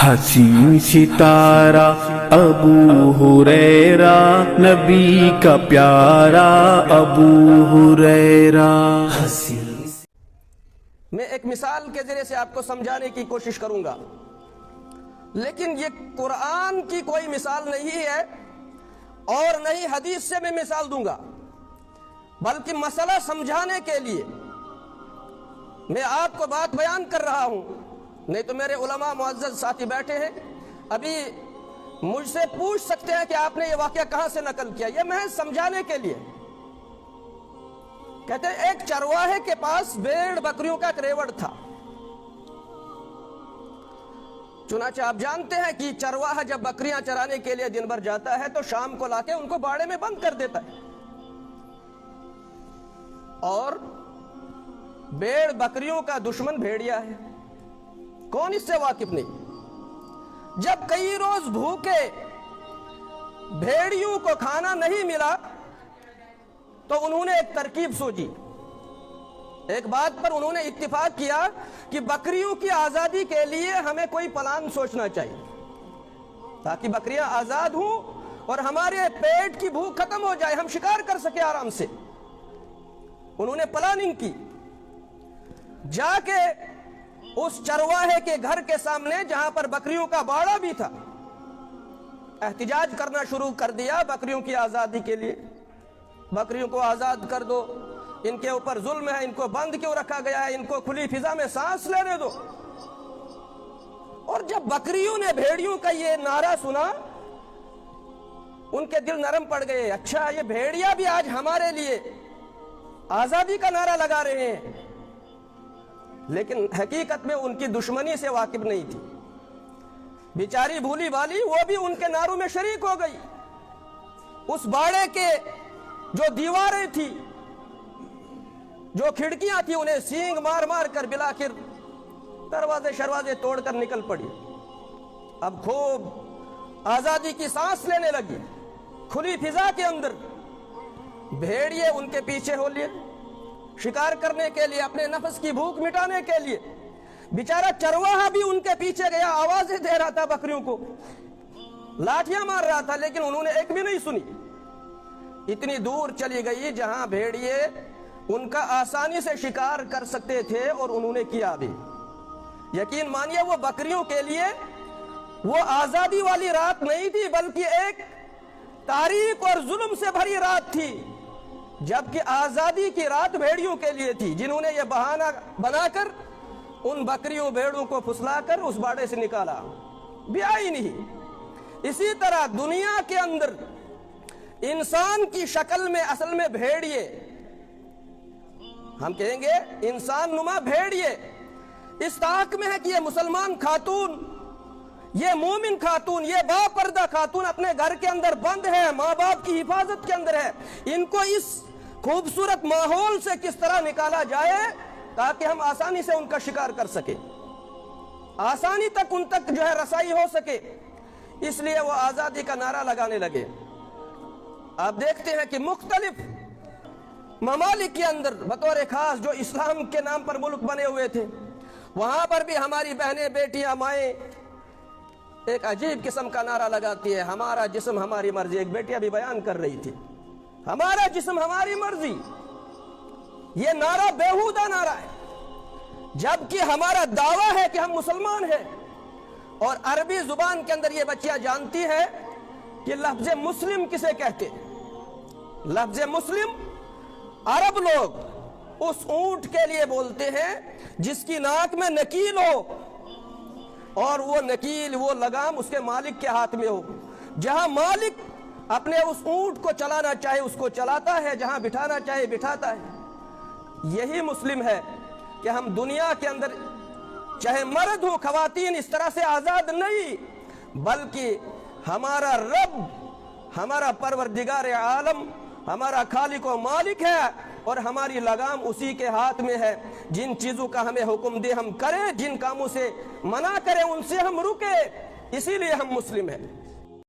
حسین ستارہ ابو ہریرہ نبی کا پیارا ابو ہریرہ۔ میں ایک مثال کے ذریعے سے آپ کو سمجھانے کی کوشش کروں گا، لیکن یہ قرآن کی کوئی مثال نہیں ہے اور نہ ہی حدیث سے میں مثال دوں گا، بلکہ مسئلہ سمجھانے کے لیے میں آپ کو بات بیان کر رہا ہوں۔ نہیں تو میرے علماء معزز ساتھی بیٹھے ہیں، ابھی مجھ سے پوچھ سکتے ہیں کہ آپ نے یہ واقعہ کہاں سے نقل کیا۔ یہ محض سمجھانے کے لیے۔ کہتے ہیں ایک چرواہے کے پاس بھیڑ بکریوں کا ایک ریوڑ تھا۔ چنانچہ آپ جانتے ہیں کہ چرواہا جب بکریاں چرانے کے لیے دن بھر جاتا ہے تو شام کو لا کے ان کو باڑے میں بند کر دیتا ہے، اور بھیڑ بکریوں کا دشمن بھیڑیا ہے، کون اس سے واقف نہیں۔ جب کئی روز بھوکے بھیڑیوں کو کھانا نہیں ملا تو انہوں نے ایک ترکیب سوچی، ایک بات پر انہوں نے اتفاق کیا کہ بکریوں کی آزادی کے لیے ہمیں کوئی پلان سوچنا چاہیے تاکہ بکریاں آزاد ہوں اور ہمارے پیٹ کی بھوک ختم ہو جائے، ہم شکار کر سکے آرام سے۔ انہوں نے پلاننگ کی، جا کے اس چرواہے کے گھر کے سامنے جہاں پر بکریوں کا باڑا بھی تھا احتجاج کرنا شروع کر دیا بکریوں کی آزادی کے لیے۔ بکریوں کو آزاد کر دو، ان کے اوپر ظلم ہے، ان کو بند کیوں رکھا گیا ہے، ان کو کھلی فضا میں سانس لینے دو۔ اور جب بکریوں نے بھیڑیوں کا یہ نعرہ سنا ان کے دل نرم پڑ گئے، اچھا یہ بھیڑیا بھی آج ہمارے لیے آزادی کا نعرہ لگا رہے ہیں، لیکن حقیقت میں ان کی دشمنی سے واقف نہیں تھی۔ بیچاری بھولی بالی وہ بھی ان کے نعروں میں شریک ہو گئی۔ اس باڑے کے جو دیواریں تھی، جو کھڑکیاں تھی، انہیں سینگ مار مار کر بلاخر دروازے شروازے توڑ کر نکل پڑی۔ اب خوب آزادی کی سانس لینے لگی کھلی فضا کے اندر۔ بھیڑیے ان کے پیچھے ہو لیے شکار کرنے کے لیے، اپنے نفس کی بھوک مٹانے کے لیے۔ بیچارہ چرواہا بھی ان کے پیچھے گیا، آوازیں دے رہا تھا بکریوں کو، لاٹھیاں مار رہا تھا، لیکن انہوں نے ایک بھی نہیں سنی۔ اتنی دور چلی گئی جہاں بھیڑیے ان کا آسانی سے شکار کر سکتے تھے، اور انہوں نے کیا بھی۔ یقین مانیے وہ بکریوں کے لیے وہ آزادی والی رات نہیں تھی، بلکہ ایک تاریک اور ظلم سے بھری رات تھی، جبکہ آزادی کی رات بھیڑیوں کے لیے تھی، جنہوں نے یہ بہانہ بنا کر ان بکریوں بھیڑوں کو پھسلا کر اس باڑے سے نکالا، بھی آئی نہیں۔ اسی طرح دنیا کے اندر انسان کی شکل میں اصل میں بھیڑیے، ہم کہیں گے انسان نما بھیڑیے، اس طاق میں ہے کہ یہ مسلمان خاتون، یہ مومن خاتون، یہ با پردہ خاتون اپنے گھر کے اندر بند ہے، ماں باپ کی حفاظت کے اندر ہے، ان کو اس خوبصورت ماحول سے کس طرح نکالا جائے تاکہ ہم آسانی سے ان کا شکار کر سکے، آسانی تک ان تک جو ہے رسائی ہو سکے۔ اس لیے وہ آزادی کا نعرہ لگانے لگے۔ آپ دیکھتے ہیں کہ مختلف ممالک کے اندر بطور خاص جو اسلام کے نام پر ملک بنے ہوئے تھے، وہاں پر بھی ہماری بہنیں بیٹیاں مائیں ایک عجیب قسم کا نعرہ لگاتی ہے، ہمارا جسم ہماری مرضی۔ ایک بیٹیاں بھی بیان کر رہی تھی، ہمارا جسم ہماری مرضی۔ یہ نعرہ بیہودہ نعرہ ہے، جبکہ ہمارا دعویٰ ہے کہ ہم مسلمان ہیں، اور عربی زبان کے اندر یہ بچیاں جانتی ہیں کہ لفظ مسلم کسے کہتے ہیں۔ لفظ مسلم عرب لوگ اس اونٹ کے لیے بولتے ہیں جس کی ناک میں نکیل ہو، اور وہ نکیل، وہ لگام اس کے مالک کے ہاتھ میں ہو۔ جہاں مالک اپنے اس اونٹ کو چلانا چاہے اس کو چلاتا ہے، جہاں بٹھانا چاہے بٹھاتا ہے۔ یہی مسلم ہے کہ ہم دنیا کے اندر چاہے مرد ہو خواتین اس طرح سے آزاد نہیں، بلکہ ہمارا رب، ہمارا پروردگار عالم، ہمارا خالق و مالک ہے، اور ہماری لگام اسی کے ہاتھ میں ہے۔ جن چیزوں کا ہمیں حکم دے ہم کریں، جن کاموں سے منع کریں ان سے ہم رکیں، اسی لیے ہم مسلم ہیں۔